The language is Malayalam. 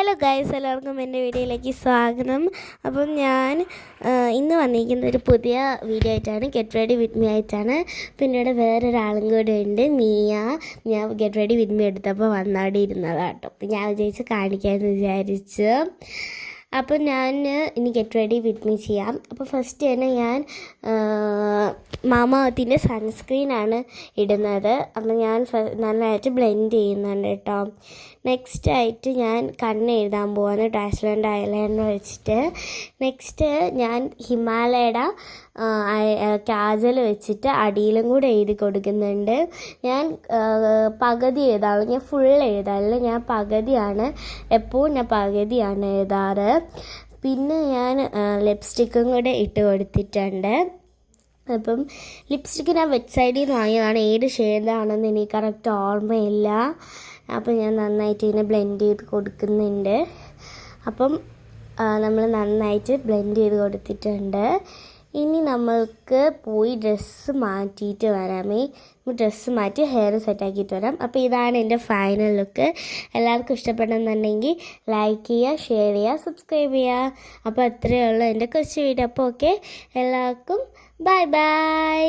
ഹലോ ഗൈസ്, എല്ലാവർക്കും എൻ്റെ വീഡിയോയിലേക്ക് സ്വാഗതം. അപ്പം ഞാൻ ഇന്ന് വന്നിരിക്കുന്ന ഒരു പുതിയ വീഡിയോ ആയിട്ടാണ്, ഗെറ്റ് റെഡി വിത്ത് മീ ആയിട്ടാണ്. പിന്നെ ഇവിടെ വേറൊരാളും കൂടെ ഉണ്ട്, മിയ. ഞാൻ ഗെറ്റ് റെഡി വിത്ത് മീ എടുത്തപ്പോൾ വന്നവിടെ ഇരുന്നതാട്ടോ. ഞാൻ വിചാരിച്ച് കാണിക്കാമെന്ന് വിചാരിച്ച്. അപ്പം ഞാൻ ഇനി ഗെറ്റ് റെഡി വിത്ത് മീ ചെയ്യാം. അപ്പോൾ ഫസ്റ്റ് തന്നെ ഞാൻ മാമാഅർത്തിൻ്റെ സൺസ്ക്രീനാണ് ഇടുന്നത്. അപ്പം ഞാൻ നല്ലതായിട്ട് ബ്ലെൻഡ് ചെയ്യുന്നുണ്ട് കേട്ടോ. നെക്സ്റ്റ് ആയിട്ട് ഞാൻ കണ്ണ് എഴുതാൻ പോവാണ് ഡാഷ്ലാൻഡ് ഐലൈനർ വെച്ചിട്ട്. നെക്സ്റ്റ് ഞാൻ ഹിമാലയയുടെ കാജൽ വെച്ചിട്ട് അടിയിലും കൂടെ എഴുതി കൊടുക്കുന്നുണ്ട്. ഞാൻ പകുതി എഴുതാറുള്ളൂ, ഞാൻ ഫുൾ എഴുതാറില്ല. ഞാൻ പകുതിയാണ്, എപ്പോഴും ഞാൻ പകുതിയാണ് എഴുതാറ്. പിന്നെ ഞാൻ ലിപ്സ്റ്റിക്കും കൂടെ ഇട്ട് കൊടുത്തിട്ടുണ്ട്. അപ്പം ലിപ്സ്റ്റിക്ക് ഞാൻ വെബ്സൈറ്റിൽ നിന്ന് വാങ്ങിയതാണ്. ഏത് ഷെയ്ഡാണെന്ന് എനിക്ക് കറക്റ്റ് ഓർമ്മയില്ല. അപ്പം ഞാൻ നന്നായിട്ട് ഇതിനെ ബ്ലെൻഡ് ചെയ്ത് കൊടുക്കുന്നുണ്ട്. അപ്പം നമ്മൾ നന്നായിട്ട് ബ്ലെൻഡ് ചെയ്ത് കൊടുത്തിട്ടുണ്ട്. ഇനി നമ്മൾക്ക് പോയി ഡ്രസ്സ് മാറ്റിയിട്ട് വരാമേ. ഡ്രസ്സ് മാറ്റി ഹെയർ സെറ്റാക്കിയിട്ട് വരാം. അപ്പോൾ ഇതാണ് എൻ്റെ ഫൈനൽ ലുക്ക്. എല്ലാവർക്കും ഇഷ്ടപ്പെടുന്നുണ്ടെങ്കിൽ ലൈക്ക് ചെയ്യുക, ഷെയർ ചെയ്യുക, സബ്സ്ക്രൈബ് ചെയ്യുക. അപ്പോൾ അത്രയേ ഉള്ളൂ എൻ്റെ കൊച്ചു വീഡിയോ. അപ്പോൾ ഓക്കെ, എല്ലാവർക്കും ബൈ ബൈ.